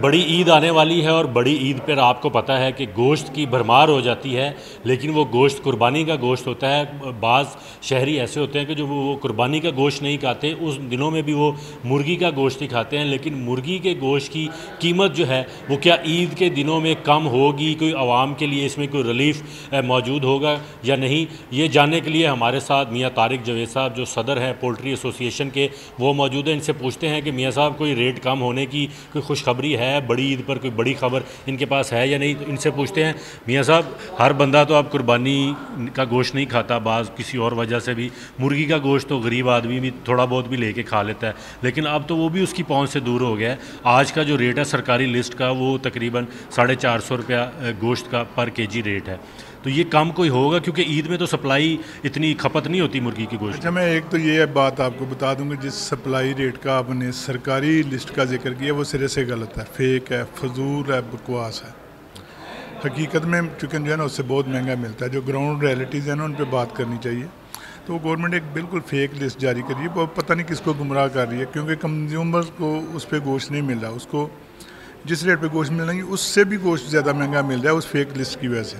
بڑی عید آنے والی ہے اور بڑی عید پر آپ کو پتہ ہے کہ گوشت کی بھرمار ہو جاتی ہے، لیکن وہ گوشت قربانی کا گوشت ہوتا ہے۔ بعض شہری ایسے ہوتے ہیں کہ جو وہ قربانی کا گوشت نہیں کھاتے، اس دنوں میں بھی وہ مرغی کا گوشت ہی کھاتے ہیں، لیکن مرغی کے گوشت کی قیمت جو ہے وہ کیا عید کے دنوں میں کم ہوگی؟ کوئی عوام کے لیے اس میں کوئی ریلیف موجود ہوگا یا نہیں؟ یہ جاننے کے لیے ہمارے ساتھ میاں طارق جاوید صاحب جو صدر ہیں پولٹری ایسوسی ایشن کے، وہ موجود ہیں۔ ان سے پوچھتے ہیں کہ میاں صاحب کوئی ریٹ کم ہونے کی کوئی خوشخبری ہے؟ بڑی عید پر کوئی بڑی خبر ان کے پاس ہے یا نہیں؟ تو ان سے پوچھتے ہیں میاں صاحب، ہر بندہ تو آپ قربانی کا گوشت نہیں کھاتا، بعض کسی اور وجہ سے بھی مرغی کا گوشت تو غریب آدمی بھی تھوڑا بہت بھی لے کے کھا لیتا ہے، لیکن اب تو وہ بھی اس کی پہنچ سے دور ہو گیا ہے۔ آج کا جو ریٹ ہے سرکاری لسٹ کا وہ تقریباً 450 روپیہ گوشت کا پر کے جی ریٹ ہے، تو یہ کم کوئی ہوگا؟ کیونکہ عید میں تو سپلائی اتنی کھپت نہیں ہوتی مرغی کی گوشت۔ اچھا، میں ایک تو یہ بات آپ کو بتا دوں گا، جس سپلائی ریٹ کا آپ نے سرکاری لسٹ کا ذکر کیا وہ سرے سے غلط ہے، فیک ہے، فضول ہے، بکواس ہے۔ حقیقت میں چکن جو ہے نا اس سے بہت مہنگا ملتا ہے۔ جو گراؤنڈ ریئلٹیز ہیں نا ان پہ بات کرنی چاہیے۔ تو گورنمنٹ ایک بالکل فیک لسٹ جاری کر رہی ہے، وہ پتہ نہیں کس کو گمراہ کر رہی ہے، کیونکہ کنزیومرز کو اس پہ گوشت نہیں مل رہا، اس کو جس ریٹ پہ گوشت مل رہا ہے اس سے بھی گوشت زیادہ مہنگا مل رہا ہے اس فیک لسٹ کی وجہ سے۔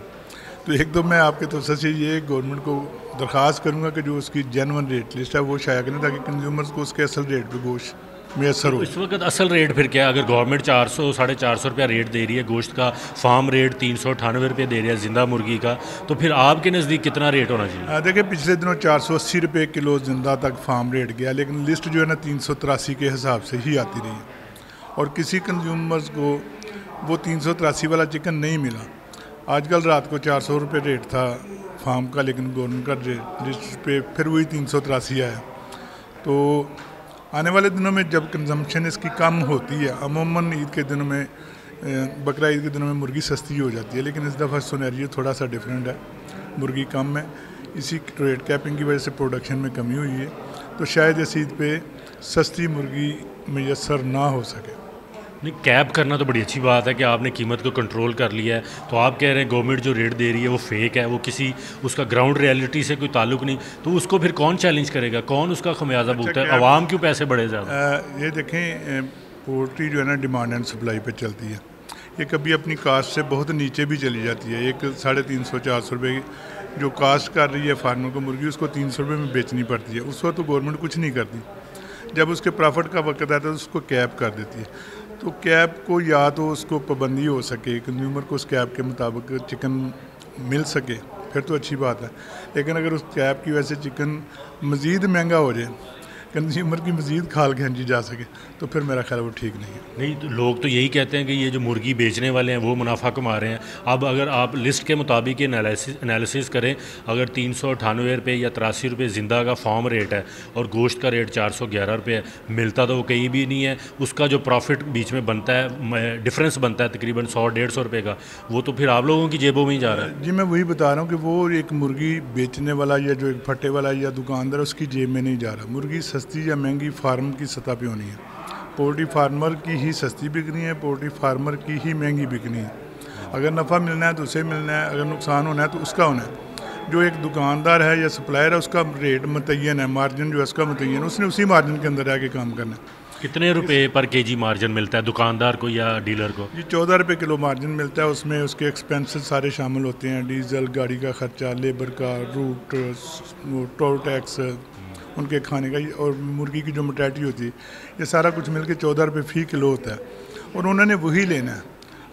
تو ایک تو میں آپ کے توسط سے یہ گورنمنٹ کو درخواست کروں گا کہ جو اس کی جینون ریٹ لسٹ ہے وہ شائع کریں، تاکہ کنزیومرز کو اس کے اصل ریٹ پہ گوشت میسر ہو۔ اس وقت اصل ریٹ پھر کیا؟ اگر گورنمنٹ 400-450 روپیہ ریٹ دے رہی ہے گوشت کا، فارم ریٹ 398 روپے دے رہی ہے زندہ مرغی کا، تو پھر آپ کے نزدیک کتنا ریٹ ہونا چاہیے؟ دیکھیں پچھلے دنوں 480 روپے کلو زندہ تک فارم ریٹ گیا، لیکن لسٹ جو ہے نا 383 کے حساب سے ہی آتی رہی ہے، اور کسی کنزیومرز کو وہ 383 والا چکن نہیں ملا۔ آج کل رات کو 400 روپے ریٹ تھا فارم کا، لیکن گورنمنٹ کا ریٹ لسٹ پہ پھر وہی 383 آیا۔ تو آنے والے دنوں میں جب کنزمپشن اس کی کم ہوتی ہے، عموماً عید کے دنوں میں، بقرہ عید کے دنوں میں مرغی سستی ہو جاتی ہے، لیکن اس دفعہ سینیریو تھوڑا سا ڈفرینٹ ہے، مرغی کم ہے، اسی ریٹ کیپنگ کی وجہ سے پروڈکشن میں کمی ہوئی ہے، تو شاید اس عید پہ سستی مرغی میسر نہ ہو سکے۔ نہیں، کیپ کرنا تو بڑی اچھی بات ہے کہ آپ نے قیمت کو کنٹرول کر لیا ہے، تو آپ کہہ رہے ہیں گورنمنٹ جو ریٹ دے رہی ہے وہ فیک ہے، وہ کسی اس کا گراؤنڈ ریئلٹی سے کوئی تعلق نہیں، تو اس کو پھر کون چیلنج کرے گا؟ کون اس کا خمیازہ بھگتا ہے؟ عوام کیوں پیسے بڑھے زیادہ؟ یہ دیکھیں، پولٹری جو ہے نا ڈیمانڈ اینڈ سپلائی پہ چلتی ہے، یہ کبھی اپنی کاسٹ سے بہت نیچے بھی چلی جاتی ہے۔ ایک 350-400 روپے جو کاسٹ کر رہی ہے فارمر کو مرغی، اس کو 300 روپے میں بیچنی پڑتی ہے، اس وقت تو گورنمنٹ کچھ نہیں کرتی۔ جب اس کے پرافٹ کا وقت آتا ہے تو اس کو کیپ کر دیتی ہے، تو کیپ کو یا تو اس کو پابندی ہو سکے، کنزیومر کو اس کیپ کے مطابق چکن مل سکے، پھر تو اچھی بات ہے، لیکن اگر اس کیپ کی وجہ سے چکن مزید مہنگا ہو جائے، کنزیومر کی مزید کھال کھینچی جا سکے، تو پھر میرا خیال وہ ٹھیک نہیں ہے۔ نہیں، تو لوگ تو یہی کہتے ہیں کہ یہ جو مرغی بیچنے والے ہیں وہ منافع کما رہے ہیں۔ اب اگر آپ لسٹ کے مطابق انالیسس کریں، اگر 398 روپے یا 83 روپے زندہ کا فارم ریٹ ہے اور گوشت کا ریٹ 411 روپے ہے، ملتا تو وہ کہیں بھی نہیں ہے، اس کا جو پروفٹ بیچ میں بنتا ہے، ڈفرینس بنتا ہے تقریباً 100-150 روپے کا، وہ تو پھر آپ لوگوں کی جیبوں میں ہی جا رہا ہے۔ جی میں وہی بتا رہا ہوں کہ وہ ایک مرغی بیچنے والا یا جو ایک پھٹے والا یا دکاندار اس کی جیب میں نہیں جا رہا۔ مرغی سستی یا مہنگی فارم کی سطح پہ ہونی ہے، پولٹری فارمر کی ہی سستی بکنی ہے، پولٹری فارمر کی ہی مہنگی بکنی ہے۔ اگر نفع ملنا ہے تو اسے ملنا ہے، اگر نقصان ہونا ہے تو اس کا ہونا ہے۔ جو ایک دکاندار ہے یا سپلائر ہے اس کا ریٹ متعین ہے، مارجن جو ہے اس کا متعین ہے، اس نے اسی مارجن کے اندر رہ کے کام کرنا ہے۔ کتنے روپے پر کے جی مارجن ملتا ہے دکاندار کو یا ڈیلر کو؟ جی 14 روپے کلو مارجن ملتا ہے، اس میں اس کے ایکسپینسز سارے شامل ہوتے ہیں، ڈیزل، گاڑی کا خرچہ، لیبر کا، روٹ، ٹول ٹیکس، ان کے کھانے کا، اور مرغی کی جو موٹیلٹی ہوتی ہے، یہ سارا کچھ مل کے 14 روپے فی کلو ہوتا ہے، اور انہوں نے وہی لینا ہے۔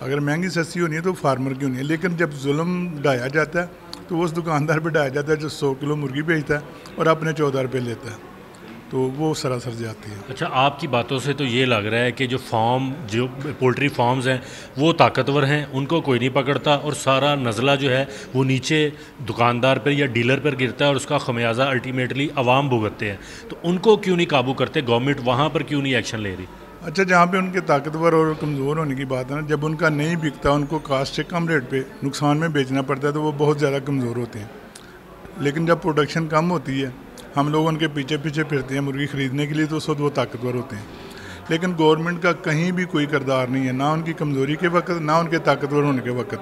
اگر مہنگی سستی ہونی ہے تو فارمر کی ہونی ہے، لیکن جب ظلم ڈھایا جاتا ہے تو اس دکاندار پہ ڈھایا جاتا ہے جو 100 کلو مرغی بیچتا ہے اور اپنے 14 روپے لیتا ہے، تو وہ سراسر زیادتی ہے۔ اچھا، آپ کی باتوں سے تو یہ لگ رہا ہے کہ جو پولٹری فارمز ہیں وہ طاقتور ہیں، ان کو کوئی نہیں پکڑتا، اور سارا نزلہ جو ہے وہ نیچے دکاندار پر یا ڈیلر پر گرتا ہے، اور اس کا خمیازہ الٹیمیٹلی عوام بھگتتے ہیں، تو ان کو کیوں نہیں قابو کرتے گورنمنٹ؟ وہاں پر کیوں نہیں ایکشن لے رہی؟ اچھا، جہاں پہ ان کے طاقتور اور کمزور ہونے کی بات ہے نا، جب ان کا نہیں بکتا، ان کو کاسٹ سے کم ریٹ پہ نقصان میں بیچنا پڑتا ہے، تو وہ بہت زیادہ کمزور ہوتے ہیں۔ لیکن جب پروڈکشن کم ہوتی ہے، ہم لوگ ان کے پیچھے پھرتے ہیں مرغی خریدنے کے لیے، تو اس وقت وہ طاقتور ہوتے ہیں۔ لیکن گورنمنٹ کا کہیں بھی کوئی کردار نہیں ہے، نہ ان کی کمزوری کے وقت، نہ ان کے طاقتور ہونے کے وقت۔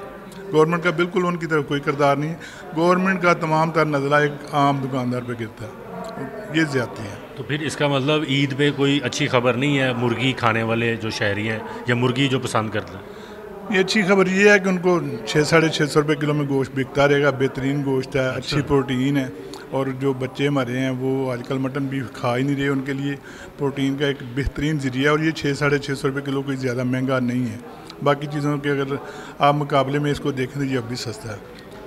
گورنمنٹ کا بالکل ان کی طرف کوئی کردار نہیں ہے، گورنمنٹ کا تمام تر نزلہ ایک عام دکاندار پہ گرتا ہے، یہ زیادتی ہے۔ تو پھر اس کا مطلب عید پہ کوئی اچھی خبر نہیں ہے مرغی کھانے والے جو شہری ہیں یا مرغی جو پسند کرتے ہیں؟ یہ اچھی خبر یہ ہے کہ ان کو 600-650 روپے کلو میں گوشت بکتا رہے گا، بہترین گوشت ہے، اچھی پروٹین ہے، اور جو بچے ہمارے ہیں وہ آج کل مٹن بھی کھا ہی نہیں رہے، ان کے لیے پروٹین کا ایک بہترین ذریعہ ہے، اور یہ 600-650 روپے کلو کوئی زیادہ مہنگا نہیں ہے، باقی چیزوں کے اگر آپ مقابلے میں اس کو دیکھیں تو یہ اب بھی سستا ہے۔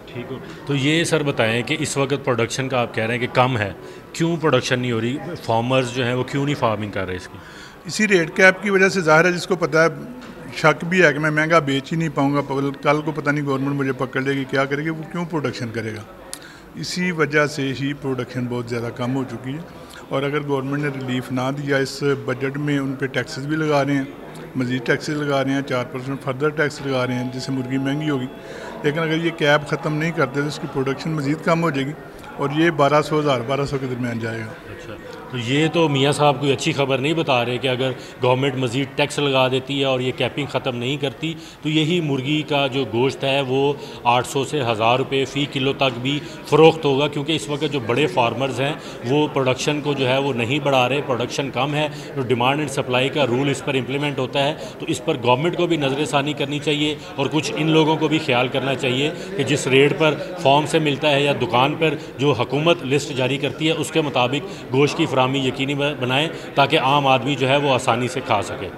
ٹھیک ہو، تو یہ سر بتائیں کہ اس وقت پروڈکشن کا آپ کہہ رہے ہیں کہ کم ہے، کیوں پروڈکشن نہیں ہو رہی؟ فارمرز جو ہیں وہ کیوں نہیں فارمنگ کر رہے اس کی؟ اسی ریٹ کیپ کی وجہ سے ظاہر ہے، جس کو پتہ ہے، شک بھی ہے کہ میں مہنگا بیچ ہی نہیں پاؤں گا، کل کو پتہ نہیں گورنمنٹ مجھے پکڑ لے گی، کیا کرے گی، وہ کیوں پروڈکشن کرے گا؟ اسی وجہ سے ہی پروڈکشن بہت زیادہ کم ہو چکی ہے، اور اگر گورنمنٹ نے ریلیف نہ دیا اس بجٹ میں، ان پہ ٹیکسز بھی لگا رہے ہیں، مزید ٹیکسز لگا رہے ہیں، 4% فردر ٹیکس لگا رہے ہیں، جس سے مرغی مہنگی ہوگی، لیکن اگر یہ کیپ ختم نہیں کرتے تو اس کی پروڈکشن مزید کم ہو جائے گی، اور یہ 1200 کے درمیان جائے گا۔ اچھا، تو یہ تو میاں صاحب کوئی اچھی خبر نہیں بتا رہے کہ اگر گورنمنٹ مزید ٹیکس لگا دیتی ہے اور یہ کیپنگ ختم نہیں کرتی تو یہی مرغی کا جو گوشت ہے وہ 800 سے 1000 روپے فی کلو تک بھی فروخت ہوگا، کیونکہ اس وقت جو بڑے فارمرز ہیں وہ پروڈکشن کو جو ہے وہ نہیں بڑھا رہے، پروڈکشن کم ہے، جو ڈیمانڈ اینڈ سپلائی کا رول اس پر امپلیمنٹ ہوتا ہے، تو اس پر گورنمنٹ کو بھی نظر ثانی کرنی چاہیے، اور کچھ ان لوگوں کو بھی خیال کرنا چاہیے کہ جس ریٹ پر فارم سے ملتا ہے یا دکان پر جو حکومت لسٹ جاری کرتی ہے اس کے مطابق گوشت کی فراہمی یقینی بنائیں تاکہ عام آدمی جو ہے وہ آسانی سے کھا سکے۔